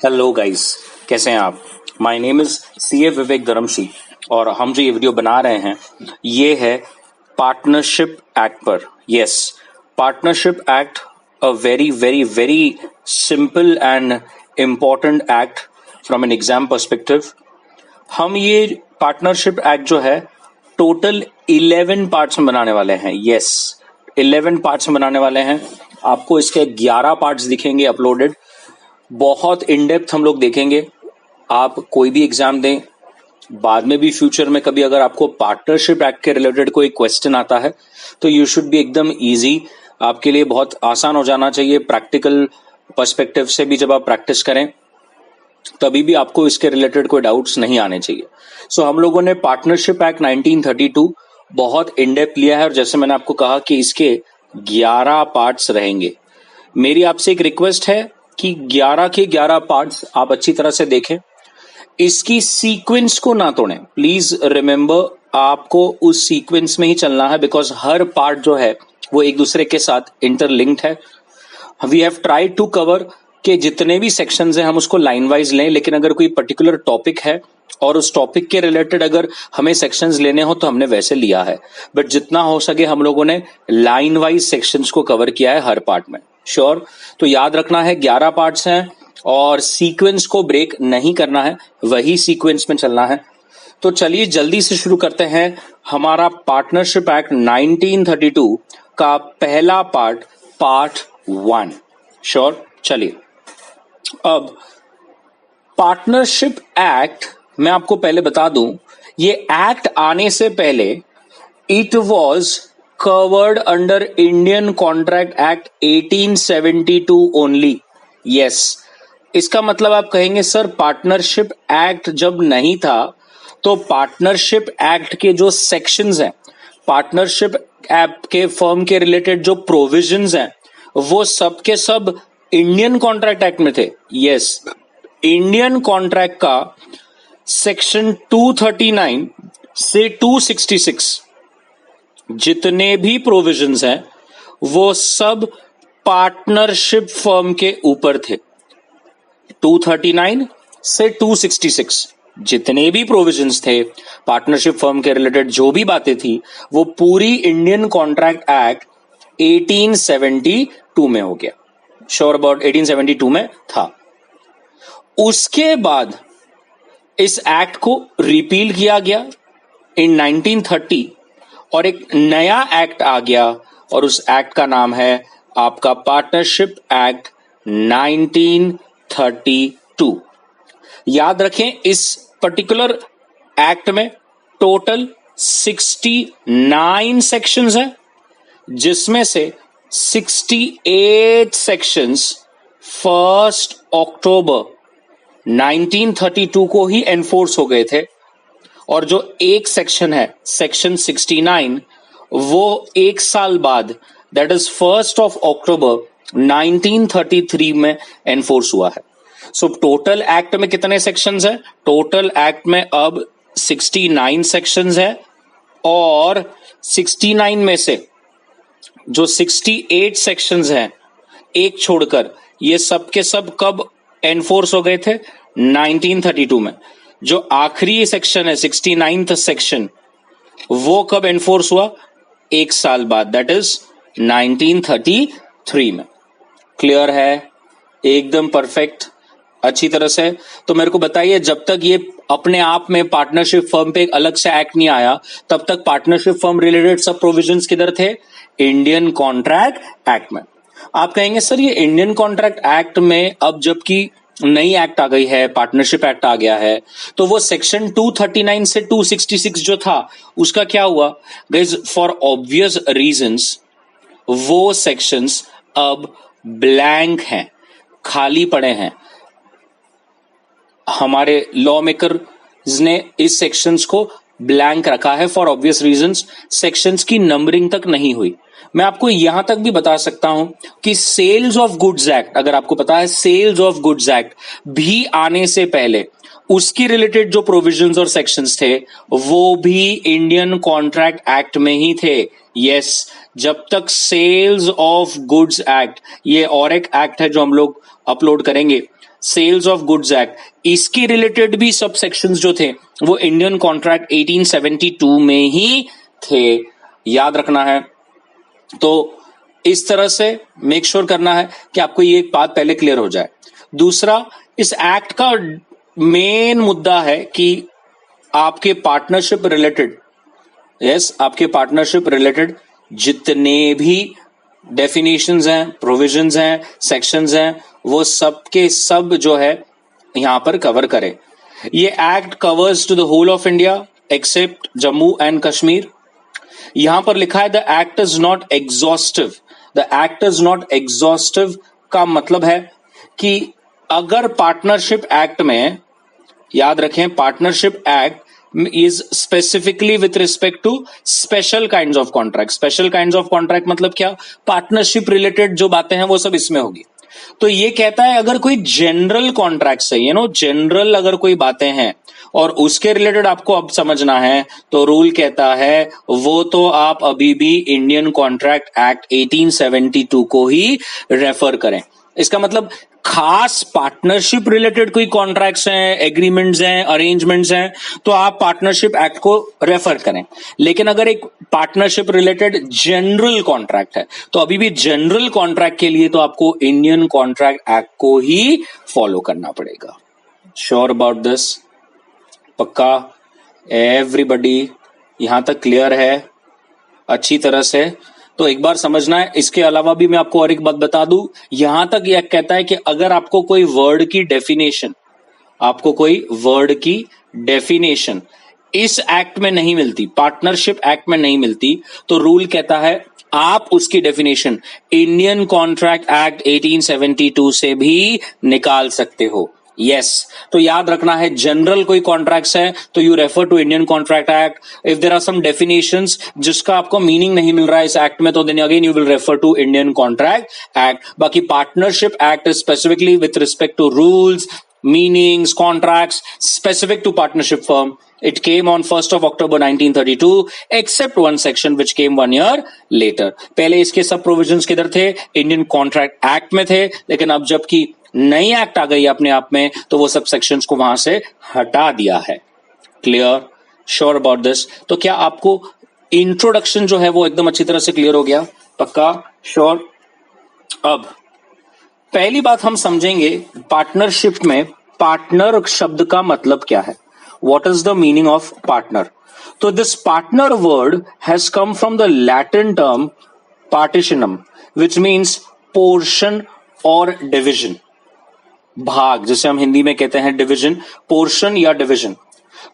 Hello guys, कैसे हैं आप। माय नेम इज सी ए विवेक धर्मशी और हम जो ये वीडियो बना रहे हैं ये है पार्टनरशिप एक्ट पर। Yes, partnership act, a very very very simple and important act from an exam perspective. हम ये पार्टनरशिप एक्ट जो है टोटल 11 पार्ट्स में बनाने वाले हैं। यस, 11 पार्ट्स में बनाने वाले हैं। आपको इसके 11 पार्ट्स दिखेंगे अपलोडेड। बहुत इन डेप्थ हम लोग देखेंगे। आप कोई भी एग्जाम दें, बाद में भी फ्यूचर में कभी अगर आपको पार्टनरशिप एक्ट के रिलेटेड कोई क्वेश्चन आता है तो यू शुड बी एकदम इजी, आपके लिए बहुत आसान हो जाना चाहिए। प्रैक्टिकल पर्सपेक्टिव से भी जब आप प्रैक्टिस करें तभी भी आपको इसके रिलेटेड कोई डाउट्स नहीं आने चाहिए। सो हम लोगों ने पार्टनरशिप एक्ट 1932 बहुत इन डेप्थ लिया है और जैसे मैंने आपको कहा कि इसके 11 पार्ट्स रहेंगे। मेरी आपसे एक रिक्वेस्ट है कि 11 के 11 पार्ट्स आप अच्छी तरह से देखें, इसकी सीक्वेंस को ना तोड़ें। प्लीज रिमेंबर, आपको उस सीक्वेंस में ही चलना है बिकॉज हर पार्ट जो है वो एक दूसरे के साथ इंटरलिंक्ड है। We have tried to cover के जितने भी सेक्शंस हैं हम उसको लाइन वाइज लें, लेकिन अगर कोई पर्टिकुलर टॉपिक है और उस टॉपिक के रिलेटेड अगर हमें सेक्शंस लेने हो तो हमने वैसे लिया है, बट जितना हो सके हम लोगों ने लाइन वाइज सेक्शंस को कवर किया है हर पार्ट में। श्योर, तो याद रखना है 11 पार्ट्स हैं और सीक्वेंस को ब्रेक नहीं करना है, वही सीक्वेंस में चलना है। तो चलिए जल्दी से शुरू करते हैं हमारा पार्टनरशिप एक्ट 1932 का पहला पार्ट, पार्ट 1। श्योर, चलिए। अब पार्टनरशिप एक्ट मैं आपको पहले बता दूं, ये एक्ट आने से पहले it was covered under Indian Contract Act 1872 only. Yes, इसका मतलब आप कहेंगे सर पार्टनरशिप एक्ट जब नहीं था तो पार्टनरशिप एक्ट के जो सेक्शंस हैं, पार्टनरशिप एक्ट के फर्म के रिलेटेड जो प्रोविजंस हैं वो सब के सब इंडियन कॉन्ट्रैक्ट एक्ट में थे। यस, इंडियन कॉन्ट्रैक्ट का सेक्शन 239 से 266 जितने भी प्रोविजंस हैं वो सब पार्टनरशिप फर्म के ऊपर थे। 239 से 266 जितने भी प्रोविजंस थे पार्टनरशिप फर्म के रिलेटेड, जो भी बातें थी वो पूरी इंडियन कॉन्ट्रैक्ट एक्ट 1872 में हो गया। श्योर अबाउट 1872 में था। उसके बाद इस एक्ट को रिपील किया गया इन 1930 और एक नया एक्ट आ गया और उस एक्ट का नाम है आपका पार्टनरशिप एक्ट 1932। याद रखें, इस पर्टिकुलर एक्ट में टोटल 69 सेक्शंस हैं, जिसमें से 68 सेक्शंस 1 अक्टूबर 1932 को ही एनफोर्स हो गए थे और जो एक सेक्शन है सेक्शन 69 वो एक साल बाद दैट इज 1 अक्टूबर 1933 में एनफोर्स हुआ है। सो टोटल एक्ट में कितने सेक्शंस हैं? टोटल एक्ट में अब 69 सेक्शंस है और 69 में से जो 68 सेक्शंस हैं एक छोड़कर ये सब के सब कब एनफोर्स हो गए थे? 1932 में। जो आखिरी सेक्शन है 69th सेक्शन वो कब एनफोर्स हुआ? एक साल बाद, दैट इज 1933 में। क्लियर है? एकदम परफेक्ट, अच्छी तरह से। तो मेरे को बताइए, जब तक ये अपने आप में पार्टनरशिप फर्म पे एक अलग से एक्ट नहीं आया तब तक पार्टनरशिप फर्म रिलेटेड सब प्रोविजंस किधर थे? इंडियन कॉन्ट्रैक्ट एक्ट में। आप कहेंगे सर ये इंडियन कॉन्ट्रैक्ट एक्ट में अब जबकि नई एक्ट आ गई है, पार्टनरशिप एक्ट आ गया है, तो वो सेक्शन 239 से 266 जो था उसका क्या हुआ? गाइस, फॉर ऑब्वियस रीजंस वो सेक्शंस अब ब्लैंक हैं, खाली पड़े हैं। हमारे लॉ मेकर्स ने इस सेक्शंस को ब्लैंक रखा है फॉर ऑब्वियस रीजंस। सेक्शंस की नंबरिंग तक नहीं हुई। मैं आपको यहां तक भी बता सकता हूं कि सेल्स ऑफ गुड्स एक्ट, अगर आपको पता है सेल्स ऑफ गुड्स एक्ट भी आने से पहले उसकी रिलेटेड जो प्रोविजंस और सेक्शंस थे वो भी इंडियन कॉन्ट्रैक्ट एक्ट में ही थे। यस, जब तक सेल्स ऑफ गुड्स एक्ट, ये और एक एक्ट है जो हम लोग अपलोड करेंगे, सेल्स ऑफ गुड्स एक्ट, इसके रिलेटेड भी सब सेक्शंस जो थे वो इंडियन कॉन्ट्रैक्ट 1872 में ही थे, याद रखना है। तो इस तरह से मेक श्योर करना है कि आपको ये एक बात पहले क्लियर हो जाए। दूसरा, इस एक्ट का मेन मुद्दा है कि आपके पार्टनरशिप रिलेटेड, आपके पार्टनरशिप रिलेटेड जितने भी डेफिनेशंस हैं, प्रोविजंस हैं, सेक्शंस हैं, वो सब के सब जो है यहां पर कवर करे। ये act covers to the whole of India except Jammu and Kashmir. यहां पर लिखा है the act is not exhaustive. The act is not exhaustive का मतलब है कि अगर पार्टनरशिप एक्ट में, याद रखें, partnership act is specifically with respect to special kinds of contract। special kinds of contract मतलब क्या? पार्टनरशिप रिलेटेड जो बातें हैं वो सब इसमें होगी। तो ये कहता है अगर कोई जनरल कॉन्ट्रैक्ट है, जनरल अगर कोई बातें हैं और उसके रिलेटेड आपको अब समझना है, तो रूल कहता है वो तो आप अभी भी इंडियन कॉन्ट्रैक्ट एक्ट 1872 को ही रेफर करें। इसका मतलब खास पार्टनरशिप रिलेटेड कोई कॉन्ट्रैक्ट्स हैं, एग्रीमेंट्स हैं, अरेंजमेंट्स हैं, तो आप पार्टनरशिप एक्ट को रेफर करें। लेकिन अगर एक पार्टनरशिप रिलेटेड जनरल कॉन्ट्रैक्ट है, तो अभी भी जनरल कॉन्ट्रैक्ट के लिए तो आपको इंडियन कॉन्ट्रैक्ट एक्ट को ही फॉलो करना पड़ेगा। Sure about this? पक्का? एवरीबॉडी यहां तक क्लियर है अच्छी तरह से? तो एक बार समझना है। इसके अलावा भी मैं आपको और एक बात बता दूं, यहां तक यह कहता है कि अगर आपको कोई वर्ड की डेफिनेशन इस एक्ट में नहीं मिलती, पार्टनरशिप एक्ट में नहीं मिलती, तो रूल कहता है आप उसकी डेफिनेशन इंडियन कॉन्ट्रैक्ट एक्ट 1872 से भी निकाल सकते हो। यस, तो याद रखना है, जनरल कोई कॉन्ट्रैक्ट्स है तो you refer to Indian contract act. If there are some definitions जिसका आपको मीनिंग नहीं मिल रहा है इस एक्ट में, तो then again you will refer to Indian contract act. बाकी partnership act is specifically with respect to rules, meanings, contracts specific to partnership firm. It came on 1st of October 1932, except one section which came 1 year later। पहले इसके सब provisions किधर थे? Indian contract act में थे, लेकिन अब जबकि नई एक्ट आ गई अपने आप में, तो वो सब सेक्शंस को वहां से हटा दिया है। क्लियर? Sure about this? तो क्या आपको इंट्रोडक्शन जो है वो एकदम अच्छी तरह से क्लियर हो गया? पक्का? श्योर? अब पहली बात हम समझेंगे पार्टनरशिप में पार्टनर शब्द का मतलब क्या है। What is the meaning of partner? So this partner word has come from the Latin term partitionum, which means portion or division। भाग, जिसे हम हिंदी में कहते हैं डिवीजन, पोर्शन या डिवीजन।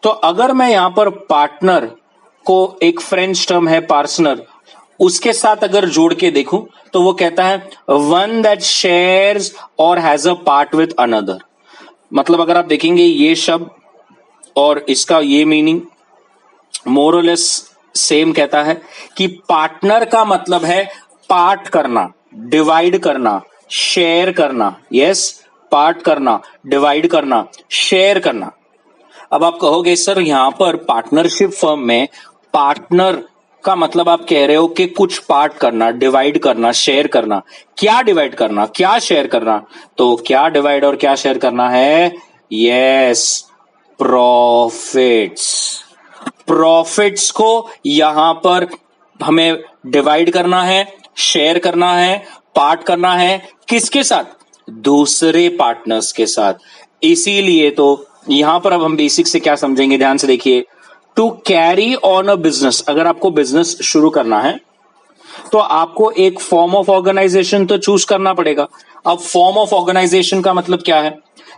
तो अगर मैं यहां पर पार्टनर को, एक फ्रेंच टर्म है पार्टनर, उसके साथ अगर जोड़ के देखूं तो वो कहता है वन दैट शेयर्स और has a part with another. मतलब अगर आप देखेंगे ये शब्द और इसका ये मीनिंग मोर और लेस सेम कहता है कि पार्टनर का मतलब है पार्ट करना, डिवाइड करना, शेयर करना। यस, पार्ट करना, डिवाइड करना, शेयर करना। अब आप कहोगे सर यहां पर पार्टनरशिप फर्म में पार्टनर का मतलब आप कह रहे हो कि कुछ पार्ट करना, डिवाइड करना, शेयर करना। क्या डिवाइड करना, क्या शेयर करना? तो क्या डिवाइड और क्या शेयर करना है? Yes, profits. प्रॉफिट्स को यहां पर हमें डिवाइड करना है, शेयर करना है, पार्ट करना है। किसके साथ? दूसरे पार्टनर्स के साथ। इसीलिए तो यहां पर अब हम बेसिक से क्या समझेंगे, ध्यान से देखिए। To carry on a business, अगर आपको बिजनेस शुरू करना है तो आपको एक फॉर्म ऑफ ऑर्गेनाइजेशन तो चूज करना पड़ेगा। अब फॉर्म ऑफ ऑर्गेनाइजेशन का मतलब क्या है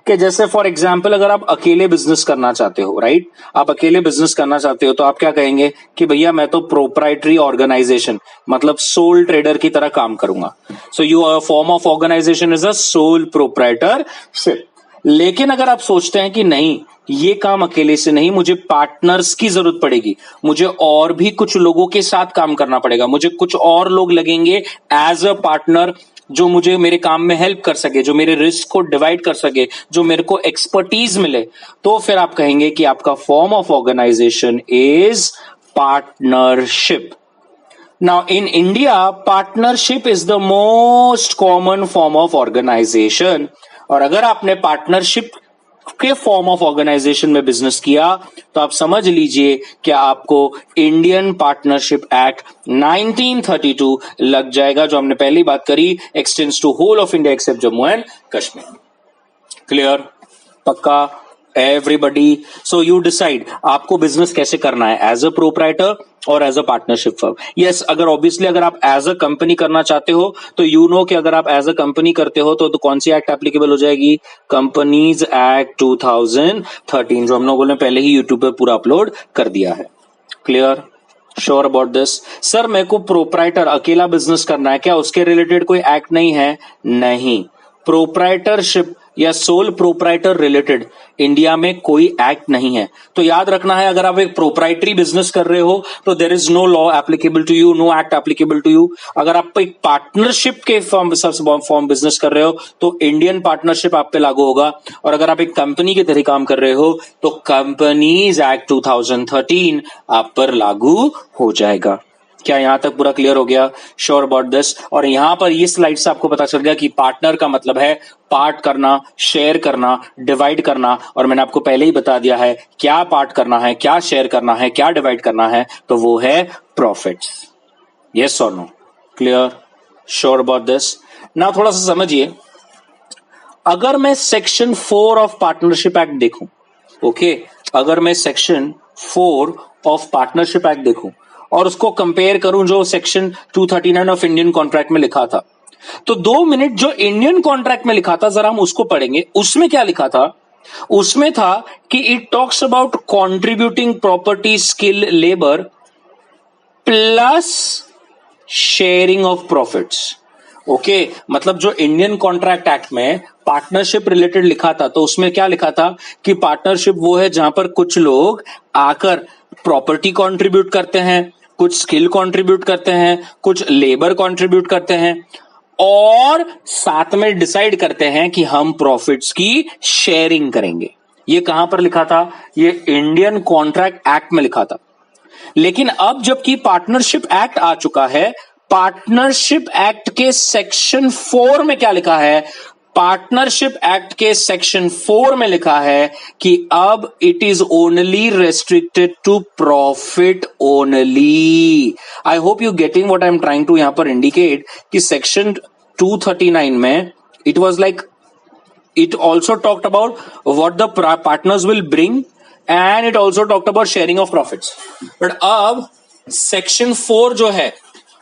कि जैसे फॉर एग्जांपल अगर आप अकेले बिजनेस करना चाहते हो, राइट, आप अकेले बिजनेस करना चाहते हो तो आप क्या कहेंगे कि भैया मैं तो प्रोप्राइटरी ऑर्गेनाइजेशन मतलब सोल ट्रेडर की तरह काम करूंगा। So your form of organisation is a sole proprietorship. लेकिन अगर आप सोचते हैं कि नहीं, ये काम अकेले से नहीं, मुझे पार्टनर्स की जरूरत पड़ेगी, मुझे और भी कुछ लोगों के साथ काम करना पड़ेगा, मुझे कुछ और लोग लगेंगे एज अ पार्टनर जो मुझे मेरे काम में हेल्प कर सके, जो मेरे रिस्क को डिवाइड कर सके, जो मेरे को एक्सपर्टीज मिले, तो फिर आप कहेंगे कि आपका form of organisation is partnership. Now, in India, partnership is the most common form of organization. और अगर आपने पार्टनरशिप के फॉर्म ऑफ ऑर्गेनाइजेशन में बिजनेस किया तो आप समझ लीजिए कि आपको इंडियन पार्टनरशिप एक्ट 1932 लग जाएगा, जो हमने पहली बात करी, extends to whole of India except Jammu and Kashmir. Clear? पक्का? एवरीबडी. सो यू डिसाइड आपको बिजनेस कैसे करना है, एज अ प्रोप्राइटर और as a partnership firm. Yes, अगर ऑब्वियसली अगर आप एज अ कंपनी करना चाहते हो तो यू नो कि अगर आप एज अ कंपनी करते हो तो कौन सी एक्ट एप्लीकेबल हो जाएगी? कंपनीज एक्ट 2013, जो हम लोगों ने पहले ही यूट्यूब पे पूरा अपलोड कर दिया है. Clear? Sure about this? Sir मेरे को प्रोप्राइटर अकेला बिजनेस करना है, क्या उसके रिलेटेड कोई एक्ट नहीं है? नहीं. प्रोप्राइटरशिप या सोल प्रोप्राइटर रिलेटेड इंडिया में कोई एक्ट नहीं है. तो याद रखना है, अगर आप एक प्रोप्राइटरी बिजनेस कर रहे हो तो there is no law applicable to you, no act applicable to you. अगर आप एक पार्टनरशिप के फॉर्म बिजनेस कर रहे हो तो इंडियन पार्टनरशिप आप पे लागू होगा. और अगर आप एक कंपनी की तरह काम कर रहे हो तो कंपनीज एक्ट 2013 आप पर लागू हो जाएगा. क्या यहां तक पूरा क्लियर हो गया? Sure about this? और यहां पर ये स्लाइड से आपको पता चल गया कि पार्टनर का मतलब है पार्ट करना, शेयर करना, डिवाइड करना. और मैंने आपको पहले ही बता दिया है क्या पार्ट करना है, क्या शेयर करना है, क्या डिवाइड करना है, तो वो है प्रॉफिट्स. यस और no? Clear? Sure about this? ना थोड़ा सा समझिए, अगर मैं सेक्शन 4 ऑफ पार्टनरशिप एक्ट देखूं, ओके, अगर मैं सेक्शन 4 ऑफ पार्टनरशिप एक्ट देखूं और उसको कंपेयर करूं जो सेक्शन 239 ऑफ इंडियन कॉन्ट्रैक्ट में लिखा था, तो 2 मिनट जो इंडियन कॉन्ट्रैक्ट में लिखा था जरा हम उसको पढ़ेंगे. उसमें क्या लिखा था? उसमें था कि it talks about contributing property, skill, labour plus sharing of profits. Okay, मतलब जो इंडियन कॉन्ट्रैक्ट एक्ट में पार्टनरशिप रिलेटेड लिखा था तो उसमें क्या लिखा था कि पार्टनरशिप वो है जहां पर कुछ लोग आकर प्रॉपर्टी कंट्रीब्यूट करते हैं, कुछ स्किल कंट्रीब्यूट करते हैं, कुछ लेबर कंट्रीब्यूट करते हैं और साथ में डिसाइड करते हैं कि हम प्रॉफिट्स की शेयरिंग करेंगे. ये कहां पर लिखा था? ये इंडियन कॉन्ट्रैक्ट एक्ट में लिखा था. लेकिन अब जबकि पार्टनरशिप एक्ट आ चुका है, पार्टनरशिप एक्ट के सेक्शन 4 में क्या लिखा है? पार्टनरशिप एक्ट के सेक्शन 4 में लिखा है कि अब it is only restricted to profit only. I hope you getting what I am trying to यहां पर इंडिकेट कि सेक्शन 239 में it was like it also talked about what the partners will bring and it also talked about sharing of profits. But अब section 4 जो है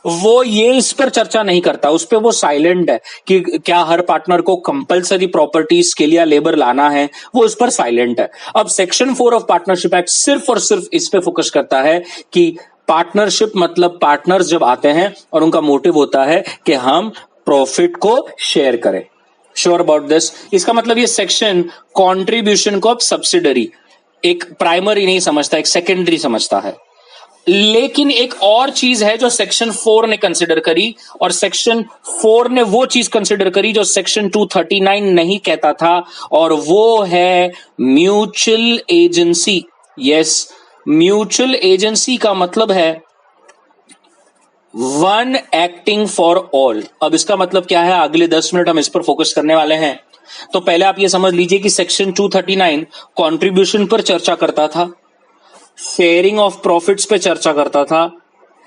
वो ये इस पर चर्चा नहीं करता, उस पर वो साइलेंट है कि क्या हर पार्टनर को कंपलसरी प्रॉपर्टी, स्किल या लेबर लाना है, वो इस पर साइलेंट है. अब सेक्शन 4 ऑफ पार्टनरशिप एक्ट सिर्फ और सिर्फ इस पे फोकस करता है कि पार्टनरशिप मतलब पार्टनर्स जब आते हैं और उनका मोटिव होता है कि हम प्रॉफिट को शेयर करें. Sure about this? इसका मतलब ये सेक्शन कंट्रीब्यूशन को अब सब्सिडरी, एक प्राइमरी नहीं समझता, एक सेकेंडरी समझता है. लेकिन एक और चीज है जो सेक्शन 4 ने कंसिडर करी, और सेक्शन 4 ने वो चीज कंसिडर करी जो सेक्शन 239 नहीं कहता था, और वो है mutual agency. Yes, mutual agency का मतलब है वन एक्टिंग फॉर ऑल. अब इसका मतलब क्या है? अगले 10 मिनट हम इस पर फोकस करने वाले हैं. तो पहले आप ये समझ लीजिए कि सेक्शन 239 कंट्रीब्यूशन पर चर्चा करता था, शेयरिंग ऑफ प्रॉफिट्स पे चर्चा करता था,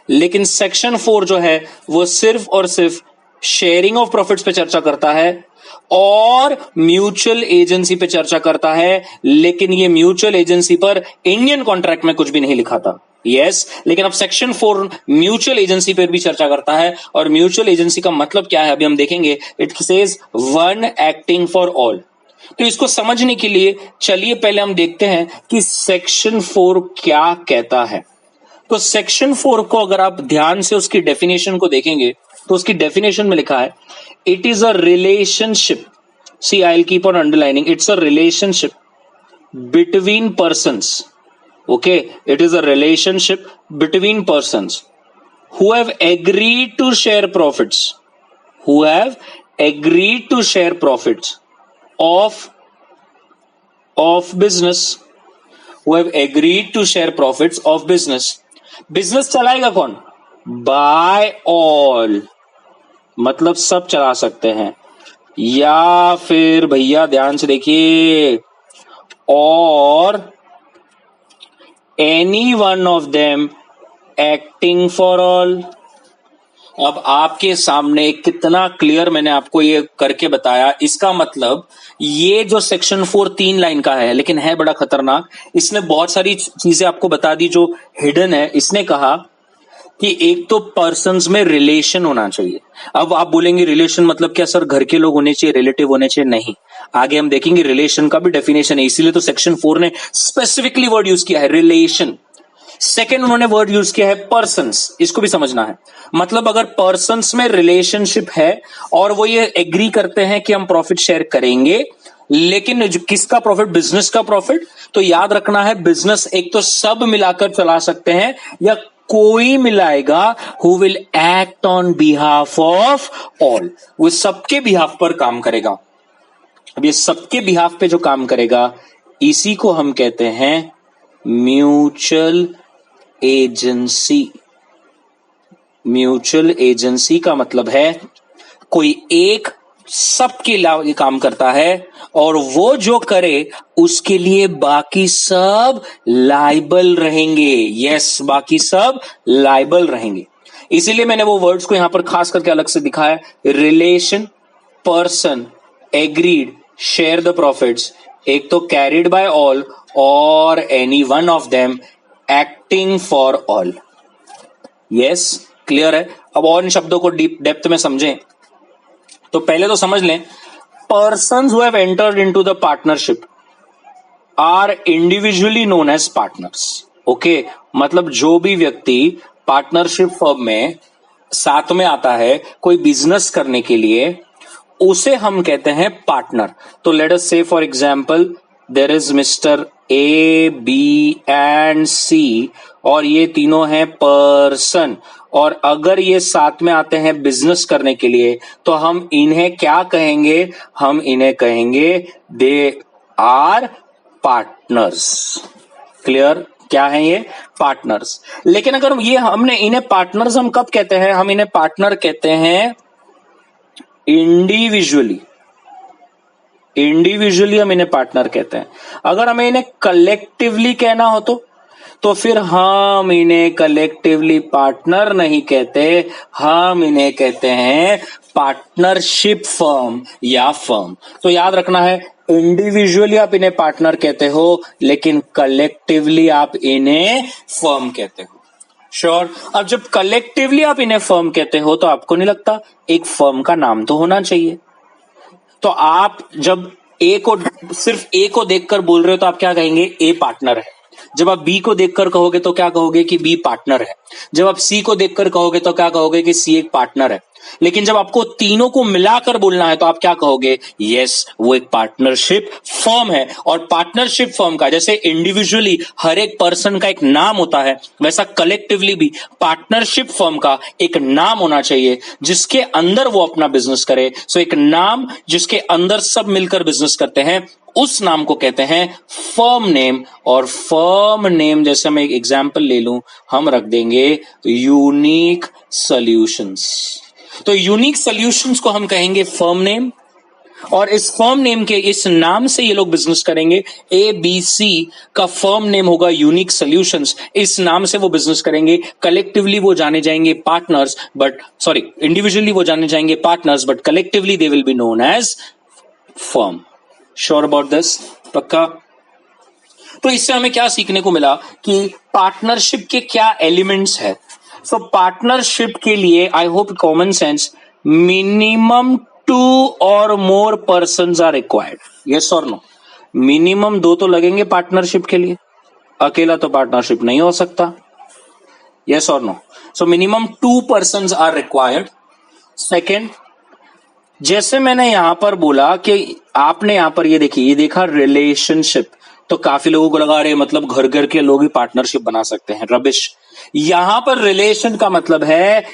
लेकिन सेक्शन 4 जो है वो सिर्फ और सिर्फ शेयरिंग ऑफ प्रॉफिट्स पे चर्चा करता है और म्यूचुअल एजेंसी पे चर्चा करता है. लेकिन ये म्यूचुअल एजेंसी पर इंडियन कॉन्ट्रैक्ट में कुछ भी नहीं लिखा था. यस, लेकिन अब सेक्शन 4 म्यूचुअल एजेंसी पर भी चर्चा करता है, और म्यूचुअल एजेंसी का मतलब क्या है अभी हम देखेंगे. It says one acting for all. तो इसको समझने के लिए चलिए पहले हम देखते हैं कि सेक्शन 4 क्या कहता है. तो सेक्शन 4 को अगर आप ध्यान से उसकी डेफिनेशन को देखेंगे तो उसकी डेफिनेशन में लिखा है it is a relationship. See, I will keep on underlining, it's a relationship between persons. Okay, it is a relationship between persons who have agreed to share profits, who have agreed to share profits of business, who have agreed to share profits of business. Business चलाएगा कौन? Bye all मतलब सब चला सकते हैं, या फिर भैया ध्यान से देखिए, और any one of them acting for all. अब आपके सामने कितना क्लियर मैंने आपको ये करके बताया। इसका मतलब ये जो सेक्शन 4 3 लाइन का है, लेकिन है बड़ा खतरनाक। इसने बहुत सारी चीजें आपको बता दी जो हिडन है। इसने कहा कि एक तो पर्सन्स में रिलेशन होना चाहिए। अब आप बोलेंगे रिलेशन मतलब क्या सर, घर के लोग होने चाहिए, रिलेटिव होने चाहिए? नहीं, आगे हम देखेंगे रिलेशन का भी डेफिनेशन है, इसीलिए तो सेक्शन 4 ने स्पेसिफिकली वर्ड यूज किया है रिलेशन। सेकेंड उन्होंने वर्ड यूज किया है पर्सन्स, इसको भी समझना है। मतलब अगर पर्सन्स में रिलेशनशिप है और वो ये एग्री करते हैं कि हम प्रॉफिट शेयर करेंगे, लेकिन किसका प्रॉफिट? बिजनेस का प्रॉफिट। तो याद रखना है, बिजनेस एक तो सब मिलाकर चला सकते हैं या कोई मिलाएगा who will act on behalf of all, वो सबके बिहाफ पर काम करेगा। अब ये सबके बिहाफ पे जो काम करेगा, इसी को हम कहते हैं म्यूचुअल एजेंसी। म्यूचुअल एजेंसी का मतलब है कोई एक सबके लिए काम करता है और वो जो करे उसके लिए बाकी सब लाइबल रहेंगे। यस, बाकी सब लाइबल रहेंगे। इसीलिए मैंने वो वर्ड्स को यहां पर खास करके अलग से दिखाया। Relation, person, agreed, share the profits, एक तो carried by all or any one of them acting for all. Yes, clear है? अब और इन शब्दों को डीप डेप्थ में समझें तो पहले तो समझ लें, persons who have entered into the partnership are individually known as partners. Okay, मतलब जो भी व्यक्ति पार्टनरशिप फर्म में साथ में आता है कोई बिजनेस करने के लिए, उसे हम कहते हैं पार्टनर। तो let us say for example there is mister A, B and C और ये तीनों हैं पर्सन, और अगर ये साथ में आते हैं बिजनेस करने के लिए तो हम इन्हें क्या कहेंगे? हम इन्हें कहेंगे दे आर पार्टनर्स। क्लियर? क्या है ये? पार्टनर्स। लेकिन अगर ये हमने इन्हें पार्टनर्स हम कब कहते हैं? हम इन्हें पार्टनर कहते हैं इंडिविजुअली। इंडिविजुअली हम इन्हें पार्टनर कहते हैं। अगर हमें इन्हें कलेक्टिवली कहना हो तो फिर हम इन्हें कलेक्टिवली पार्टनर नहीं कहते, हम इन्हें कहते हैं पार्टनरशिप फर्म या फर्म। तो याद रखना है, इंडिविजुअली आप इन्हें पार्टनर कहते हो, लेकिन कलेक्टिवली आप इन्हें फर्म कहते हो। श्योर? अब जब कलेक्टिवली आप इन्हें फर्म कहते हो तो आपको नहीं लगता एक फर्म का नाम तो होना चाहिए? तो आप जब सिर्फ ए को देखकर बोल रहे हो तो आप क्या कहेंगे? ए पार्टनर है। जब आप बी को देखकर कहोगे तो क्या कहोगे? कि बी पार्टनर है। जब आप सी को देखकर कहोगे तो क्या कहोगे? कि सी एक पार्टनर है। लेकिन जब आपको तीनों को मिलाकर बोलना है तो आप क्या कहोगे? यस, वो एक पार्टनरशिप फर्म है। और पार्टनरशिप फर्म का जैसे इंडिविजुअली हर एक पर्सन का एक नाम होता है, वैसा कलेक्टिवली भी पार्टनरशिप फर्म का एक नाम होना चाहिए जिसके अंदर वो अपना बिजनेस करे। सो एक नाम जिसके अंदर सब मिलकर बिजनेस करते हैं, उस नाम को कहते हैं फर्म नेम। और फर्म नेम जैसे मैं एक एग्जांपल ले लूं, हम रख देंगे यूनिक सॉल्यूशंस। तो यूनिक सॉल्यूशंस को हम कहेंगे फर्म नेम, और इस फर्म नेम के इस नाम से ये लोग बिजनेस करेंगे। ए बी सी का फर्म नेम होगा यूनिक सॉल्यूशंस, इस नाम से वो बिजनेस करेंगे। कलेक्टिवली वो जाने जाएंगे पार्टनर्स, इंडिविजुअली वो जाने जाएंगे partners, but collectively they will be known as firm. Sure about this? पक्का? तो इससे हमें क्या सीखने को मिला कि पार्टनरशिप के क्या एलिमेंट्स है। सो पार्टनरशिप के लिए I hope common sense, minimum 2 और मोर पर्सन्स आर रिक्वायर्ड। यस और नो? मिनिमम 2 तो लगेंगे पार्टनरशिप के लिए, अकेला तो पार्टनरशिप नहीं हो सकता। यस और no? So minimum 2 persons are required. Second, जैसे मैंने यहां पर बोला कि आपने यहां पर ये देखिए, ये देखा रिलेशनशिप, तो काफी लोगों को लगा रहे मतलब घर घर के लोग ही पार्टनरशिप बना सकते हैं। रबिश। यहां पर रिलेशन का मतलब है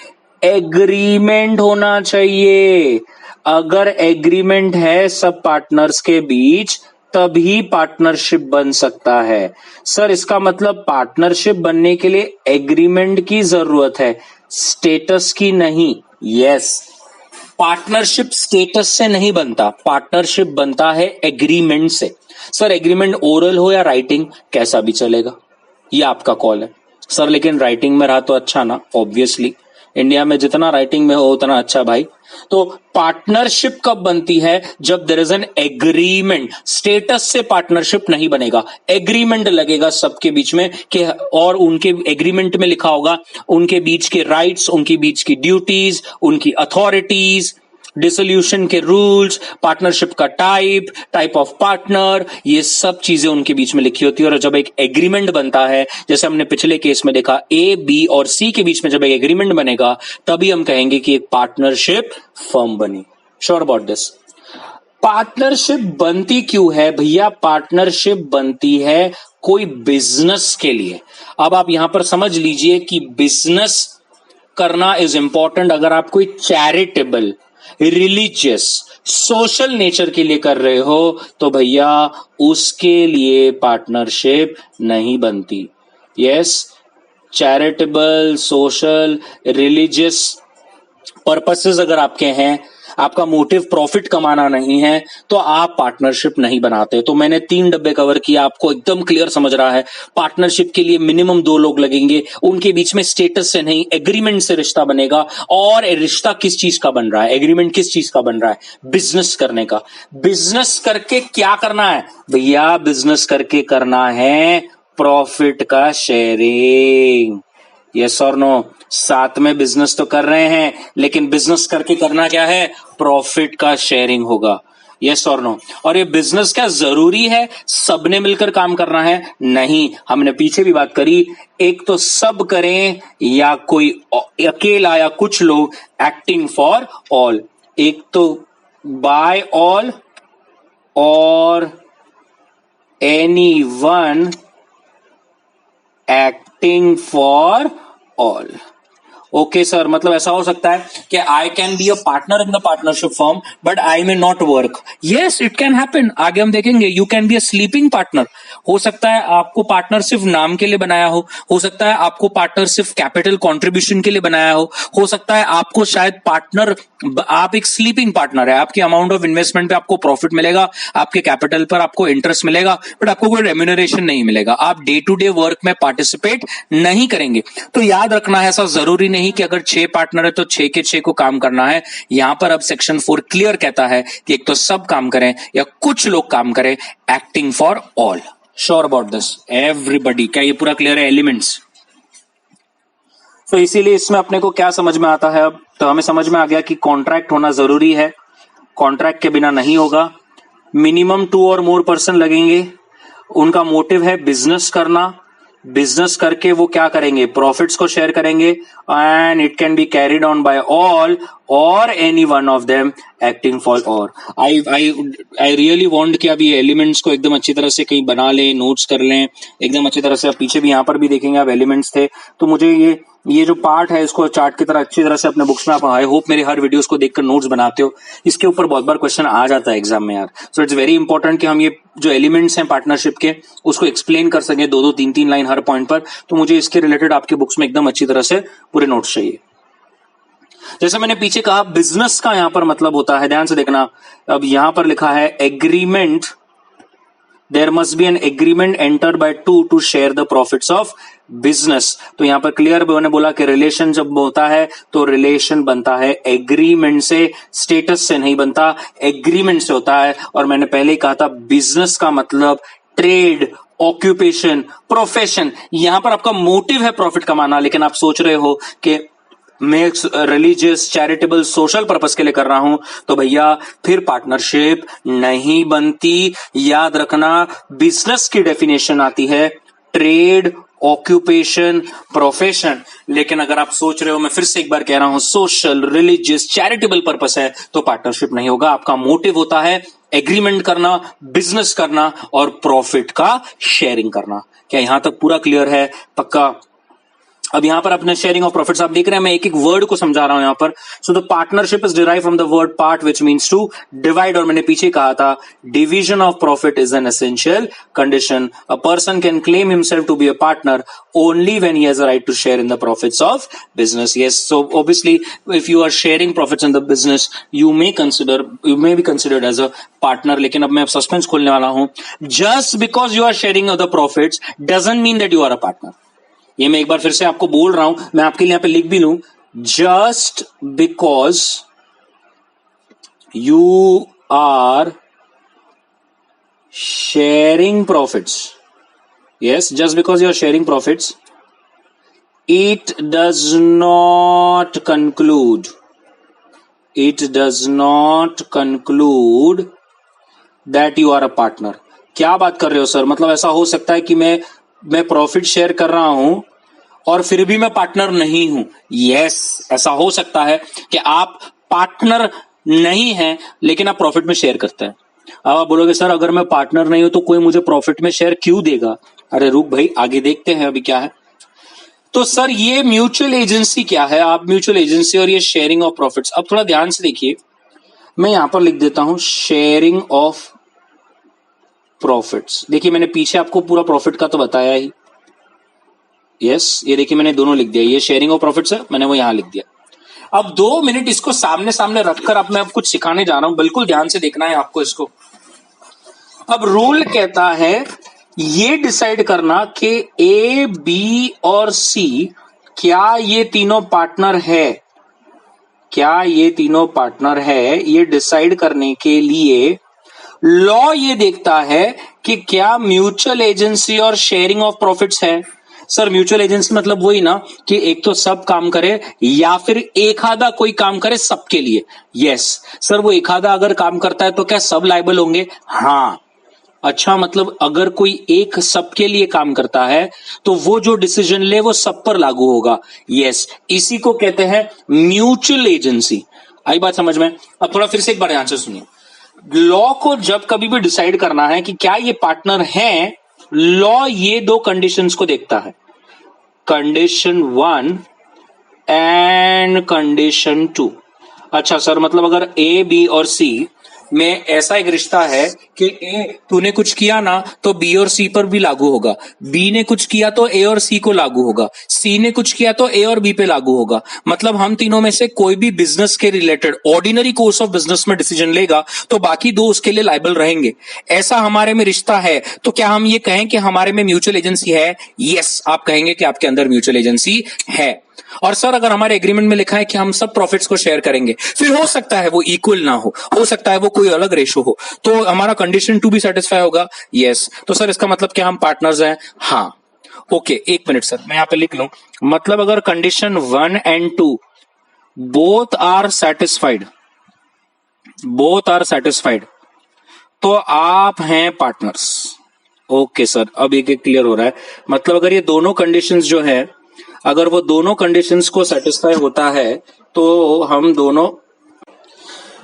एग्रीमेंट होना चाहिए। अगर एग्रीमेंट है सब पार्टनर्स के बीच तभी पार्टनरशिप बन सकता है। सर इसका मतलब पार्टनरशिप बनने के लिए एग्रीमेंट की जरूरत है? स्टेटस की नहीं। यस, पार्टनरशिप स्टेटस से नहीं बनता, पार्टनरशिप बनता है एग्रीमेंट से। सर एग्रीमेंट ओरल हो या राइटिंग, कैसा भी चलेगा, ये आपका कॉल है। सर लेकिन राइटिंग में रहा तो अच्छा ना, ऑब्वियसली इंडिया में जितना राइटिंग में हो उतना अच्छा भाई। तो पार्टनरशिप कब बनती है, जब there is an agreement. Status से पार्टनरशिप नहीं बनेगा, एग्रीमेंट लगेगा सबके बीच में कि, और उनके एग्रीमेंट में लिखा होगा उनके बीच के राइट्स, उनके बीच की ड्यूटीज, उनकी अथॉरिटीज, डिसोल्यूशन के रूल्स, पार्टनरशिप का टाइप ऑफ पार्टनर, ये सब चीजें उनके बीच में लिखी होती है। और जब एक एग्रीमेंट बनता है, जैसे हमने पिछले केस में देखा, ए, बी और सी के बीच में जब एक एग्रीमेंट बनेगा, तभी हम कहेंगे कि एक पार्टनरशिप फर्म बनी। Sure about this. पार्टनरशिप बनती क्यों है भैया? पार्टनरशिप बनती है कोई बिजनेस के लिए। अब आप यहां पर समझ लीजिए कि बिजनेस करना इज इंपॉर्टेंट। अगर आप कोई चैरिटेबल, रिलीजियस, सोशल नेचर के लिए कर रहे हो तो भैया उसके लिए पार्टनरशिप नहीं बनती। Yes, charitable, social, religious purposes अगर आपके हैं, आपका मोटिव प्रॉफिट कमाना नहीं है, तो आप पार्टनरशिप नहीं बनाते। तो मैंने 3 डब्बे कवर किया, आपको एकदम क्लियर समझ रहा है। पार्टनरशिप के लिए मिनिमम 2 लोग लगेंगे, उनके बीच में स्टेटस से नहीं एग्रीमेंट से रिश्ता बनेगा। और रिश्ता किस चीज का बन रहा है, एग्रीमेंट किस चीज का बन रहा है? बिजनेस करने का। बिजनेस करके क्या करना है भैया? बिजनेस करके करना है प्रॉफिट का शेयरिंग। यस और नो? साथ में बिजनेस तो कर रहे हैं, लेकिन बिजनेस करके करना क्या है? प्रॉफिट का शेयरिंग होगा। यस और नो? और ये बिजनेस क्या जरूरी है सबने मिलकर काम करना है? नहीं, हमने पीछे भी बात करी, एक तो सब करें या कोई अकेला या कुछ लोग एक्टिंग फॉर ऑल। एक तो बाय ऑल और anyone acting for all. Okay sir, मतलब ऐसा हो सकता है कि I can be a partner in the partnership firm but I may not work. Yes, it can happen. आगे हम देखेंगे। You can be a sleeping partner. हो सकता है आपको पार्टनर सिर्फ नाम के लिए बनाया हो सकता है आपको पार्टनर सिर्फ कैपिटल कंट्रीब्यूशन के लिए बनाया हो सकता है आपको शायद पार्टनर, आप एक स्लीपिंग पार्टनर है, आपके अमाउंट ऑफ इन्वेस्टमेंट पे आपको प्रॉफिट मिलेगा, आपके कैपिटल पर आपको इंटरेस्ट मिलेगा, बट आपको कोई रेम्यूनरेशन नहीं मिलेगा, आप डे टू डे वर्क में पार्टिसिपेट नहीं करेंगे। तो याद रखना है, ऐसा जरूरी नहीं कि अगर 6 पार्टनर है तो 6 के 6 को काम करना है। यहां पर अब सेक्शन 4 क्लियर कहता है कि एक तो सब काम करें या कुछ लोग काम करें, acting for all. Sure about this everybody? क्या ये पूरा क्लियर है? एलिमेंट्स। तो इसीलिए इसमें अपने को क्या समझ में आता है अब? तो हमें समझ में आ गया कि कॉन्ट्रैक्ट होना जरूरी है, कॉन्ट्रैक्ट के बिना नहीं होगा। मिनिमम 2 और मोर पर्सन लगेंगे, उनका मोटिव है बिजनेस करना, बिजनेस करके वो क्या करेंगे? प्रॉफिट्स को शेयर करेंगे। And it can be carried on by all or any one of them acting for all. I really want कि आप ये एलिमेंट्स को एकदम अच्छी तरह से कहीं बना लें, नोट्स कर लें एकदम अच्छी तरह से। आप पीछे भी यहाँ पर भी देखेंगे आप एलिमेंट्स थे। तो मुझे ये जो पार्ट है इसको चार्ट की तरह अच्छी तरह से अपने बुक्स में, आप आई होप मेरे हर वीडियोस को देखकर नोट्स बनाते हो। इसके ऊपर बहुत बार क्वेश्चन आ जाता है एग्जाम में यार। सो इट्स वेरी इंपॉर्टेंट कि हम ये जो एलिमेंट्स हैं पार्टनरशिप के उसको एक्सप्लेन कर सके 2-2, 3-3 लाइन हर पॉइंट पर। तो मुझे इसके रिलेटेड आपके बुक्स में एकदम अच्छी तरह से पूरे नोट्स चाहिए। जैसे मैंने पीछे कहा बिजनेस का यहां पर मतलब होता है, ध्यान से देखना। अब यहां पर लिखा है agreement, there must be an agreement entered by two to share the profits of business. तो यहां पर क्लियर मैंने बोला कि रिलेशन जब होता है तो रिलेशन बनता है एग्रीमेंट से, स्टेटस से नहीं बनता, एग्रीमेंट से होता है। और मैंने पहले ही कहा था बिजनेस का मतलब ट्रेड, ऑक्यूपेशन, प्रोफेशन। यहां पर आपका मोटिव है प्रॉफिट कमाना, लेकिन आप सोच रहे हो कि मैं रिलीजियस, चैरिटेबल, सोशल पर्पस के लिए कर रहा हूं, तो भैया फिर पार्टनरशिप नहीं बनती। याद रखना, बिजनेस की डेफिनेशन आती है ट्रेड, ऑक्यूपेशन, प्रोफेशन। लेकिन अगर आप सोच रहे हो, मैं फिर से एक बार कह रहा हूं, सोशल, रिलीजियस, चैरिटेबल पर्पस है, तो पार्टनरशिप नहीं होगा। आपका मोटिव होता है एग्रीमेंट करना, बिजनेस करना और प्रॉफिट का शेयरिंग करना। क्या यहां तक पूरा क्लियर है? पक्का? अब यहां पर अपने शेयरिंग ऑफ प्रॉफिट्स आप देख रहे हैं, मैं एक एक वर्ड को समझा रहा हूं यहां पर। So the partnership is derive from the word part which means to divide, और मैंने पीछे कहा था division of profit is an essential condition. A person can claim himself to be a partner only when he has a right to share in the profits of business. Yes, so obviously if you are sharing profits in the business you may be considered as a partner. लेकिन अब मैं suspense खोलने वाला हूं, just because you are sharing the profits doesn't mean that you are a partner. ये मैं एक बार फिर से आपको बोल रहा हूं, मैं आपके लिए यहां पे लिख भी लूं, just because you are sharing profits, yes, just because you are sharing profits, it does not conclude that you are a partner. क्या बात कर रहे हो सर? मतलब ऐसा हो सकता है कि मैं प्रॉफिट शेयर कर रहा हूं और फिर भी मैं पार्टनर नहीं हूं? यस, ऐसा हो सकता है कि आप पार्टनर नहीं हैं लेकिन आप प्रॉफिट में शेयर करते हैं। अब आप बोलोगे सर अगर मैं पार्टनर नहीं हूं तो कोई मुझे प्रॉफिट में शेयर क्यों देगा? अरे रुक भाई, आगे देखते हैं अभी क्या है। तो सर ये म्यूचुअल एजेंसी क्या है? आप म्यूचुअल एजेंसी और ये शेयरिंग ऑफ प्रॉफिट्स, अब थोड़ा ध्यान से देखिए, मैं यहां पर लिख देता हूं शेयरिंग ऑफ प्रॉफिट्स। देखिए मैंने पीछे आपको पूरा प्रॉफिट का तो बताया ही, यस, ये देखिए मैंने दोनों लिख दिया, ये शेयरिंग ऑफ प्रॉफिट्स है, मैंने वो यहां लिख दिया। अब 2 मिनट इसको सामने सामने रखकर अब मैं अब कुछ सिखाने जा रहा हूं, बिल्कुल ध्यान से देखना है आपको इसको। अब रूल कहता है ये डिसाइड करना कि ए, बी और सी क्या ये तीनों पार्टनर है, क्या ये तीनों पार्टनर है, ये डिसाइड करने के लिए लॉ ये देखता है कि क्या म्यूचुअल एजेंसी और शेयरिंग ऑफ प्रॉफिट्स है। सर म्यूचुअल एजेंसी मतलब वही ना कि एक तो सब काम करे या फिर एक आधा कोई काम करे सबके लिए। यस सर, वो एक आधा अगर काम करता है तो क्या सब लायबल होंगे? हाँ। अच्छा, मतलब अगर कोई एक सबके लिए काम करता है तो वो जो डिसीजन ले वो सब पर लागू होगा। यस, इसी को कहते हैं म्यूचुअल एजेंसी। आई बात समझ में? अब थोड़ा फिर से एक बार ध्यान से सुनिए। लॉ को जब कभी भी डिसाइड करना है कि क्या ये पार्टनर हैं, लॉ ये 2 कंडीशंस को देखता है, कंडीशन 1 एंड कंडीशन 2। अच्छा सर, मतलब अगर ए, बी और सी में ऐसा एक रिश्ता है कि ए तूने कुछ किया ना तो बी और सी पर भी लागू होगा, बी ने कुछ किया तो ए और सी को लागू होगा, सी ने कुछ किया तो ए और बी पे लागू होगा। मतलब हम तीनों में से कोई भी बिजनेस के related ordinary course of business में डिसीजन लेगा तो बाकी 2 उसके लिए लायबल रहेंगे। ऐसा हमारे में रिश्ता है तो क्या हम ये कहें कि हमारे में म्यूचुअल एजेंसी है? यस, आप कहेंगे कि आपके अंदर म्यूचुअल एजेंसी है। और सर अगर हमारे एग्रीमेंट में लिखा है कि हम सब प्रॉफिट्स को शेयर करेंगे, फिर हो सकता है वो इक्वल ना हो सकता है वो कोई अलग रेशो हो, तो हमारा कंडीशन 2 भी सेटिस्फाई होगा। यस, तो सर इसका मतलब क्या हम पार्टनर्स हैं? हाँ। ओके, 1 मिनट सर, मैं यहां पे लिख लूं। मतलब अगर condition 1 and 2 both are satisfied तो आप हैं पार्टनर्स। ओके सर, अब एक क्लियर हो रहा है। मतलब अगर ये दोनों कंडीशंस जो है, अगर वो दोनों कंडीशंस को सेटिस्फाई होता है तो हम दोनों,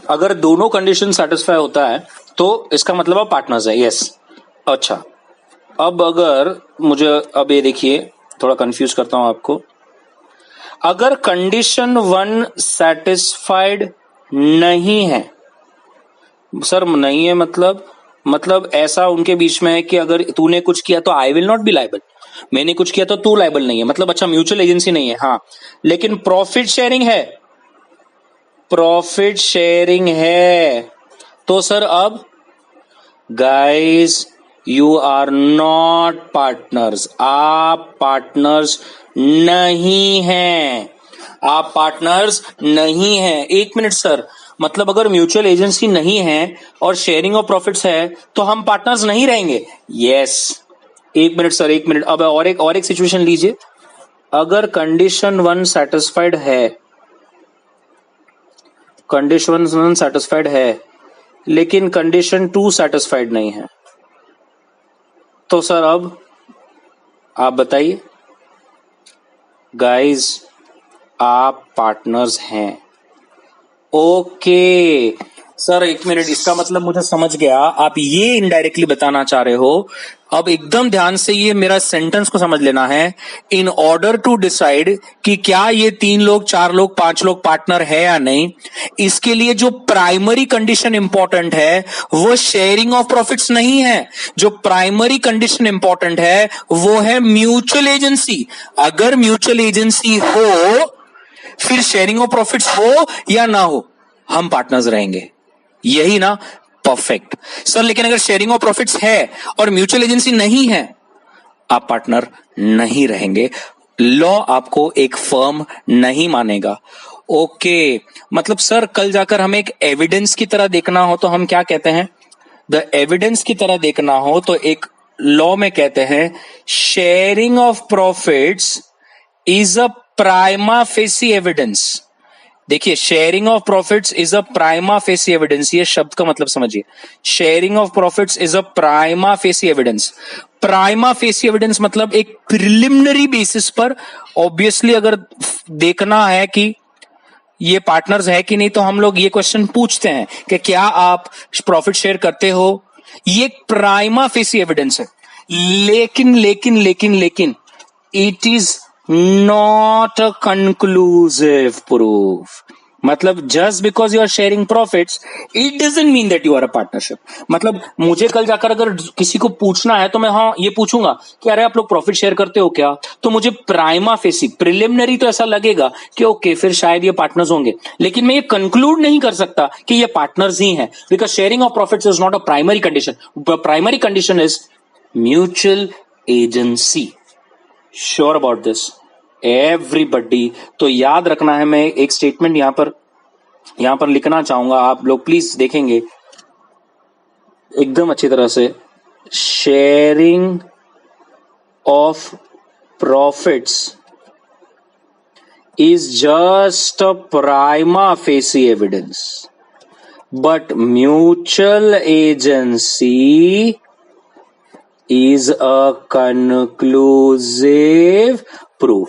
अगर दोनों कंडीशन सेटिस्फाई होता है तो इसका मतलब आप पार्टनर्स है। यस। अच्छा, अब अगर मुझे, अब ये देखिए थोड़ा कंफ्यूज करता हूं आपको। अगर कंडीशन 1 सेटिस्फाइड नहीं है, सर नहीं है मतलब ऐसा उनके बीच में है कि अगर तूने कुछ किया तो I will not be liable, मैंने कुछ किया तो तू लायबल नहीं है, मतलब अच्छा म्यूचुअल एजेंसी नहीं है। हाँ, लेकिन प्रॉफिट शेयरिंग है, तो सर अब guys you are not partners, आप पार्टनर्स नहीं हैं, आप पार्टनर्स नहीं हैं। 1 मिनट सर, मतलब अगर म्यूचुअल एजेंसी नहीं है और शेयरिंग ऑफ प्रॉफिट्स है तो हम पार्टनर्स नहीं रहेंगे? यस। 1 मिनट सर, 1 मिनट, अब और एक सिचुएशन लीजिए। अगर कंडीशन 1 सेटिस्फाइड है, कंडीशन 1 सेटिस्फाइड है लेकिन कंडीशन 2 सेटिस्फाइड नहीं है, तो सर अब आप बताइए। गाइस आप पार्टनर्स हैं। ओके सर एक मिनट, इसका मतलब मुझे समझ गया, आप ये इनडायरेक्टली बताना चाह रहे हो। अब एकदम ध्यान से ये मेरा सेंटेंस को समझ लेना है। इन ऑर्डर टू डिसाइड कि क्या ये 3 लोग 4 लोग 5 लोग पार्टनर है या नहीं, इसके लिए जो प्राइमरी कंडीशन इंपॉर्टेंट है वो शेयरिंग ऑफ प्रॉफिट्स नहीं है। जो प्राइमरी कंडीशन इंपॉर्टेंट है वो है म्यूचुअल एजेंसी। अगर म्यूचुअल एजेंसी हो, फिर शेयरिंग ऑफ प्रॉफिट्स हो या ना हो, हम पार्टनर्स रहेंगे, यही ना? Perfect sir. लेकिन अगर शेयरिंग ऑफ प्रॉफिट्स है और म्यूचुअल एजेंसी नहीं है, आप पार्टनर नहीं रहेंगे। लॉ आपको एक फर्म नहीं मानेगा। ओके, मतलब सर कल जाकर हमें एक एविडेंस की तरह देखना हो तो हम क्या कहते हैं? द एविडेंस की तरह देखना हो तो एक लॉ में कहते हैं sharing of profits is a prima facie evidence. देखिए, sharing of profits is a prima facie evidence, ये शब्द का मतलब समझिए। Sharing of profits is a prima facie evidence. Prima facie evidence मतलब एक प्रिलिमिनरी बेसिस पर। ऑब्वियसली अगर देखना है कि ये पार्टनर्स है कि नहीं, तो हम लोग ये क्वेश्चन पूछते हैं कि क्या आप प्रॉफिट शेयर करते हो। ये प्राइमा फेसी एविडेंस है। लेकिन लेकिन लेकिन लेकिन it is not a conclusive proof. मतलब just because you are sharing profits it doesn't mean that you are a partnership. मतलब मुझे कल जाकर अगर किसी को पूछना है तो मैं हाँ ये पूछूंगा कि अरे आप लोग प्रॉफिट शेयर करते हो क्या, तो मुझे प्राइमा फेसी प्रिलिमिनरी तो ऐसा लगेगा कि ओके फिर शायद ये पार्टनर्स होंगे, लेकिन मैं ये कंक्लूड नहीं कर सकता कि ये पार्टनर्स ही हैं, because sharing of profits is not a primary condition. Primary condition is mutual agency. Sure about this everybody? तो याद रखना है, मैं एक स्टेटमेंट यहां पर लिखना चाहूंगा, आप लोग प्लीज देखेंगे एकदम अच्छी तरह से। Sharing of profits is just a prima facie evidence, but mutual agency is a conclusive proof.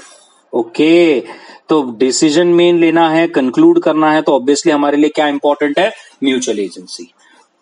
Okay, तो डिसीजन मेन लेना है, कंक्लूड करना है, तो ऑब्वियसली हमारे लिए क्या इंपॉर्टेंट है? Mutual agency.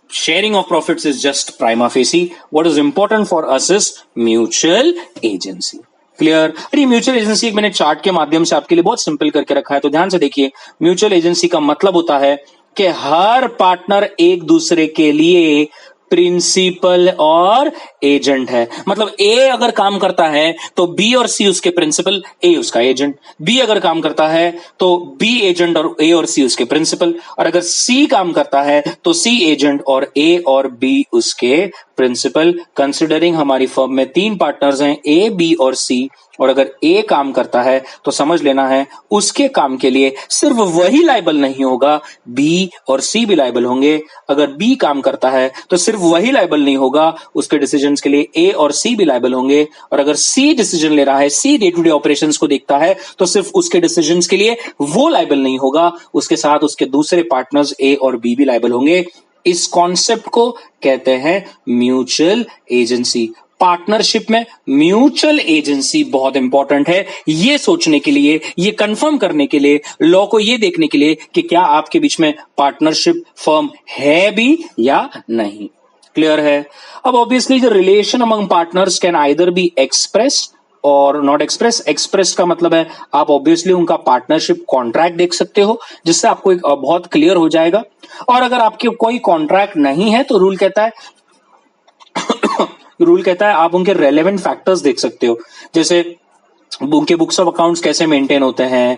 Sharing of profits is just prima facie, what is important for us is mutual agency. Clear? अरे म्यूचुअल एजेंसी एक मैंने चार्ट के माध्यम से आपके लिए बहुत सिंपल करके रखा है, तो ध्यान से देखिए। म्यूचुअल एजेंसी का मतलब होता है कि हर पार्टनर एक दूसरे के लिए प्रिंसिपल और एजेंट है। मतलब ए अगर काम करता है तो बी और सी उसके प्रिंसिपल, ए उसका एजेंट। बी अगर काम करता है तो बी एजेंट और ए और सी उसके प्रिंसिपल, और अगर सी काम करता है तो सी एजेंट और ए और बी उसके प्रिंसिपल। कंसिडरिंग हमारी फर्म में 3 पार्टनर्स हैं, ए बी और सी, और अगर ए काम करता है तो समझ लेना है उसके काम के लिए सिर्फ वही लायबल नहीं होगा, बी और सी भी लायबल होंगे। अगर बी काम करता है तो सिर्फ वही लायबल नहीं होगा, उसके डिसीजंस के लिए ए और सी भी लायबल होंगे। और अगर सी डिसीजन ले रहा है, सी डे टू डे ऑपरेशंस को देखता है, तो सिर्फ उसके डिसीजंस के लिए वो लायबल नहीं होगा, उसके साथ उसके दूसरे पार्टनर्स ए और बी भी लायबल होंगे। इस कॉन्सेप्ट को कहते हैं म्यूचुअल एजेंसी। पार्टनरशिप में म्यूचुअल एजेंसी बहुत इंपॉर्टेंट है, ये सोचने के लिए, ये कंफर्म करने के लिए, लॉ को ये देखने के लिए कि क्या आपके बीच में पार्टनरशिप फर्म है भी या नहीं। क्लियर है? अब obviously the relation among partners can either be expressed और नॉट एक्सप्रेस। एक्सप्रेस का मतलब है आप ऑब्वियसली उनका पार्टनरशिप कॉन्ट्रैक्ट देख सकते हो, जिससे आपको एक बहुत क्लियर हो जाएगा। और अगर आपके कोई कॉन्ट्रैक्ट नहीं है तो रूल कहता है आप उनके रेलेवेंट फैक्टर्स देख सकते हो, जैसे उनके बुक्स ऑफ अकाउंट्स कैसे मेंटेन होते हैं,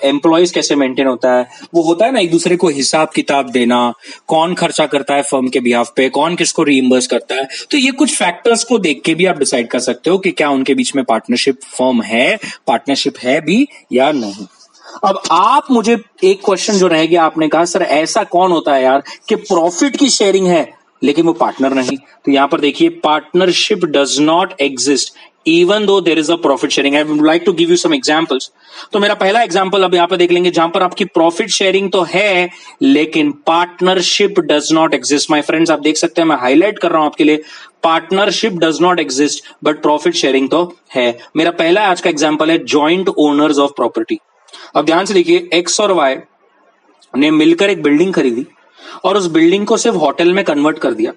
एम्प्लॉयज कैसे मेंटेन होता है, वो होता है ना एक दूसरे को हिसाब किताब देना, कौन खर्चा करता है फर्म के बिहाफ पे, कौन किसको रीइंबर्स करता है। तो ये कुछ फैक्टर्स को देख के भी आप डिसाइड कर सकते हो कि क्या उनके बीच में पार्टनरशिप फर्म है, पार्टनरशिप है भी या नहीं। अब आप मुझे एक क्वेश्चन जो रह गया, आपने कहा सर ऐसा कौन होता है यार कि प्रॉफिट की शेयरिंग है लेकिन वो पार्टनर नहीं। तो यहां पर देखिए, partnership does not exist even though there is a profit sharing. I would like to give you some examples. तो मेरा पहला एग्जांपल अब यहां पर देख लेंगे, जहां पर आपकी प्रॉफिट शेयरिंग तो है लेकिन partnership does not exist. My friends, आप देख सकते हैं मैं हाईलाइट कर रहा हूं आपके लिए, partnership does not exist but profit sharing तो है। मेरा पहला आज का एग्जांपल है जॉइंट ओनर्स ऑफ प्रॉपर्टी। अब ध्यान से देखिए, एक्स और वाई ने मिलकर एक बिल्डिंग खरीदी और उस बिल्डिंग को सिर्फ होटल में कन्वर्ट कर दिया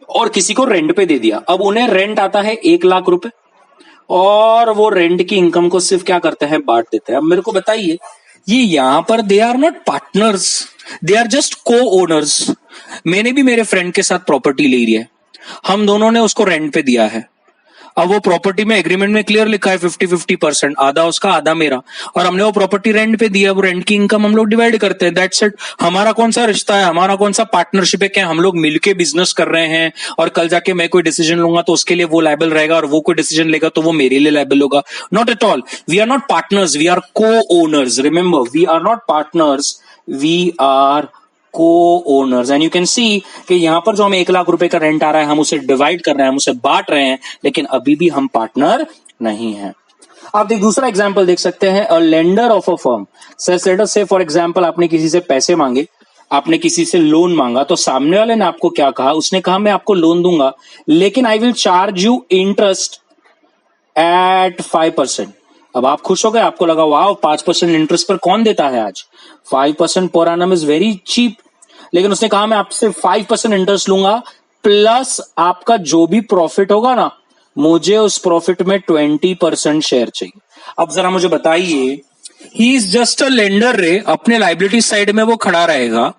और किसी को रेंट पे दे दिया। अब उन्हें रेंट आता है 1 लाख रुपए और वो रेंट की इनकम को सिर्फ क्या करते हैं, बांट देते हैं। अब मेरे को बताइए, ये यहां पर they are not partners, they are just co owners. मैंने भी मेरे फ्रेंड के साथ प्रॉपर्टी ले ली है, हम दोनों ने उसको रेंट पे दिया है। अब वो प्रॉपर्टी में एग्रीमेंट में क्लियर लिखा है 50-50%, आधा उसका आधा मेरा, और हमने वो प्रॉपर्टी रेंट पे दिया। वो रेंट की इनकम हम लोग डिवाइड करते हैं, दैट्स इट। हमारा कौन सा रिश्ता है, हमारा कौन सा पार्टनरशिप है? क्या हम लोग मिलके बिजनेस कर रहे हैं और कल जाके मैं कोई डिसीजन लूंगा तो उसके लिए वो लायबल रहेगा और वो कोई डिसीजन लेगा तो वो मेरे लिए लायबल होगा? Not at all. We are not partners, we are co owners. Remember, we are not partners, we are co owners. And you can see कि यहां पर जो हमें 1 लाख रुपए का रेंट आ रहा है, हम उसे डिवाइड कर रहे हैं, हम उसे बांट रहे हैं, लेकिन अभी भी हम पार्टनर नहीं हैं। आप एक दूसरा एग्जांपल देख सकते हैं, a lender of a firm says, late us say for example आपने किसी से पैसे मांगे, आपने किसी से लोन मांगा, तो सामने वाले ने आपको क्या कहा? उसने कहा मैं आपको लोन दूंगा लेकिन I will charge you interest eight 5%। अब आप खुश हो गए, आपको लगा वाह 5% इंटरेस्ट पर कौन देता है आज, 5% per annum is very cheap. लेकिन उसने कहा मैं आपसे 5% इंटरेस्ट लूंगा प्लस आपका जो भी प्रॉफिट होगा ना, मुझे उस प्रॉफिट में 20% शेयर चाहिए। अब जरा मुझे बताइए, he is just a lender रे, अपने लाइबिलिटी साइड में वो खड़ा रहेगा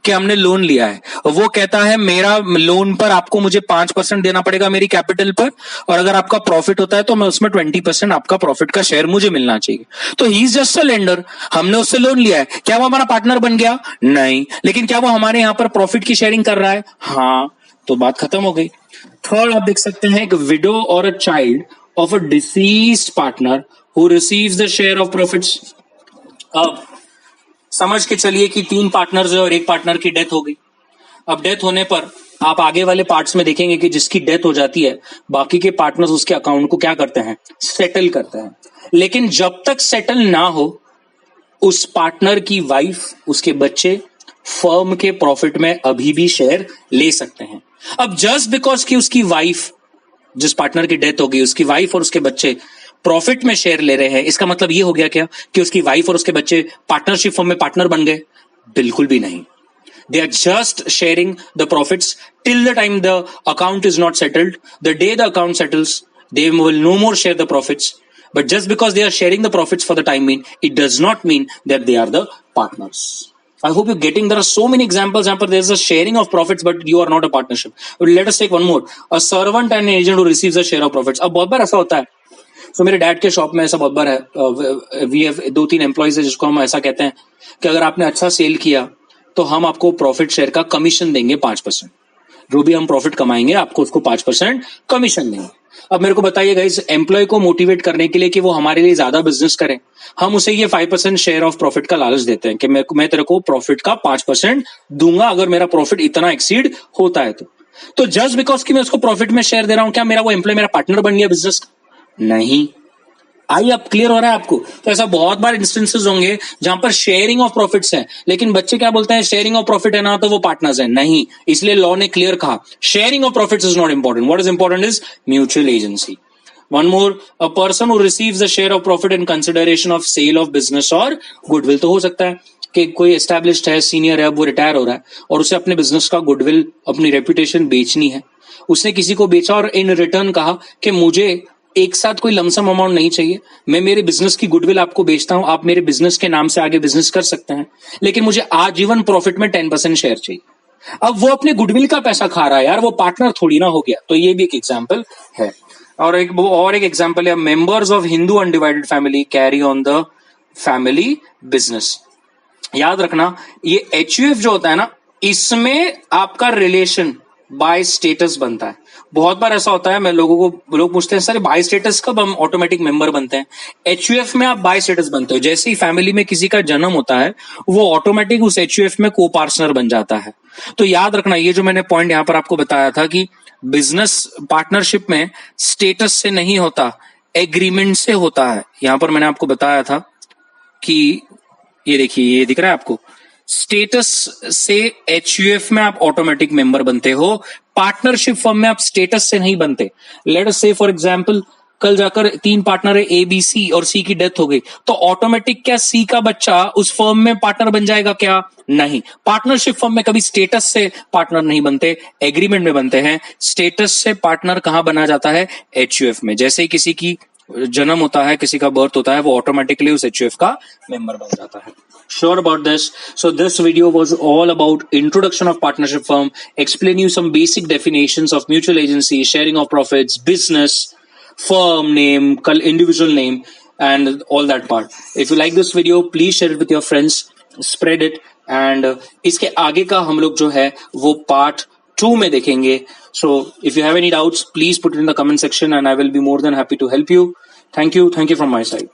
कि हमने लोन लिया है, वो कहता है मेरा लोन पर आपको मुझे 5% देना पड़ेगा मेरी कैपिटल पर, और अगर आपका प्रॉफिट होता है तो मैं उसमें 20% आपका प्रॉफिट का शेयर मुझे मिलना चाहिए। तो he is just a lender, हमने उससे लोन लिया है, क्या वो हमारा पार्टनर बन गया? नहीं। लेकिन क्या वो हमारे यहां पर प्रॉफिट की शेयरिंग कर रहा है? हाँ। तो बात खत्म हो गई। थर्ड आप देख सकते हैं, एक विडो और a child of a deceased partner who receives the share of profits. अब समझ के चलिए कि 3 पार्टनर्स है और एक पार्टनर की डेथ हो गई। अब डेथ होने पर आप आगे वाले पार्ट्स में देखेंगे कि जिसकी डेथ हो जाती है, बाकी के पार्टनर्स उसके अकाउंट को क्या करते हैं, सेटल करते हैं। लेकिन जब तक सेटल ना हो, उस पार्टनर की वाइफ, उसके बच्चे फर्म के प्रॉफिट में अभी भी शेयर ले सकते हैं। अब जस्ट बिकॉज कि उसकी वाइफ, जिस पार्टनर की डेथ हो गई, उसकी वाइफ और उसके बच्चे प्रॉफिट में शेयर ले रहे हैं, इसका मतलब ये हो गया क्या कि उसकी वाइफ और उसके बच्चे पार्टनरशिप फर्म में पार्टनर बन गए? बिल्कुल भी नहीं। They are just sharing the profits till the time the account is not settled. The day the account settles, they will no more share the profits. But just because they are sharing the profits for the time being, it does not mean that they are the partners. I hope you're getting, there are so many examples यहाँ पर there's a sharing of profits but you are not a partnership. But let us take one more. A servant and an agent who receives a share of profits. अब बहुत बार ऐसा होता है, तो मेरे dad के शॉप में ऐसा बहुत बार है, वी हैव 2-3 एम्प्लॉइज है जिसको हम ऐसा कहते हैं कि अगर आपने अच्छा सेल किया तो हम आपको प्रॉफिट शेयर का कमीशन देंगे 5%। जो भी हम प्रॉफिट कमाएंगे आपको उसको 5% कमीशन देंगे। अब मेरे को बताइएगा, इस एम्प्लॉय को मोटिवेट करने के लिए कि वो हमारे लिए ज्यादा बिजनेस करें, हम उसे ये 5% शेयर ऑफ प्रॉफिट का लालच देते हैं कि मैं तेरे को प्रॉफिट का 5% दूंगा अगर मेरा प्रॉफिट इतना एक्सीड होता है तो जस्ट बिकॉज कि मैं उसको प्रॉफिट में शेयर दे रहा हूं, क्या मेरा वो एम्प्लॉय मेरा पार्टनर बन गया बिजनेस का? नहीं। आई अब क्लियर हो रहा है आपको? तो ऐसा बहुत बार इंस्टेंसेस होंगे जहां पर शेयरिंग ऑफ प्रॉफिट्स है, लेकिन बच्चे क्या बोलते हैं, शेयरिंग ऑफ प्रॉफिट है ना तो वो पार्टनर्स है। नहीं, इसलिए लॉ ने क्लियर कहा sharing of profits is not important, what is important is mutual agency. One more, a person who receives the share of profit in consideration of sale of business और goodwill. तो हो सकता है कि कोई established है, senior है, वो रिटायर हो रहा है और उसे अपने बिजनेस का गुडविल, अपनी रेपुटेशन बेचनी है। उसने किसी को बेचा और इन रिटर्न कहा कि मुझे एक साथ कोई लमसम अमाउंट नहीं चाहिए, मैं मेरे बिजनेस की गुडविल आपको बेचता हूं, आप मेरे बिजनेस के नाम से आगे बिजनेस कर सकते हैं, लेकिन मुझे आजीवन प्रॉफिट में 10% शेयर चाहिए। अब वो अपने गुडविल का पैसा खा रहा है यार, वो पार्टनर थोड़ी ना हो गया। तो ये भी एक एग्जाम्पल है। और एक एग्जाम्पल है, members of Hindu undivided family carry on the family business. याद रखना, ये HUF जो होता है ना, इसमें आपका रिलेशन बाय स्टेटस बनता है। बहुत बार ऐसा होता है, मैं लोग पूछते हैं सर बाय स्टेटस कब हम ऑटोमेटिक मेंबर बनते हैं? HUF में आप बाय स्टेटस बनते हो, जैसे ही फैमिली में किसी का जन्म होता है वो ऑटोमेटिक उस HUF में को पार्टनर बन जाता है। तो याद रखना, ये जो मैंने पॉइंट यहां पर आपको बताया था कि बिजनेस पार्टनरशिप में स्टेटस से नहीं होता, एग्रीमेंट से होता है। यहां पर मैंने आपको बताया था कि ये देखिए, ये दिख रहा है आपको, स्टेटस से HUF में आप ऑटोमेटिक मेंबर बनते हो, पार्टनरशिप फर्म में आप स्टेटस से नहीं बनते। Late us say for example कल जाकर 3 पार्टनर है ए बी सी और सी की डेथ हो गई तो ऑटोमेटिक क्या सी का बच्चा उस फर्म में पार्टनर बन जाएगा क्या? नहीं। पार्टनरशिप फर्म में कभी स्टेटस से पार्टनर नहीं बनते, एग्रीमेंट में बनते हैं। स्टेटस से पार्टनर कहां बना जाता है? एचयूएफ में। जैसे ही किसी की जन्म होता है, किसी का बर्थ होता है, वो ऑटोमेटिकली उस एचयूएफ का मेंबर बन जाता है। Sure about this. So this video was all about introduction of partnership firm, explain you some basic definitions of mutual agency, sharing of profits, business, firm name, individual name, and all that part. If you like this video, please share it with your friends, spread it, and इसके आगे का हम लोग जो है वो part 2 में देखेंगे. So if you have any doubts, please put it in the comment section and I will be more than happy to help you. Thank you from my side.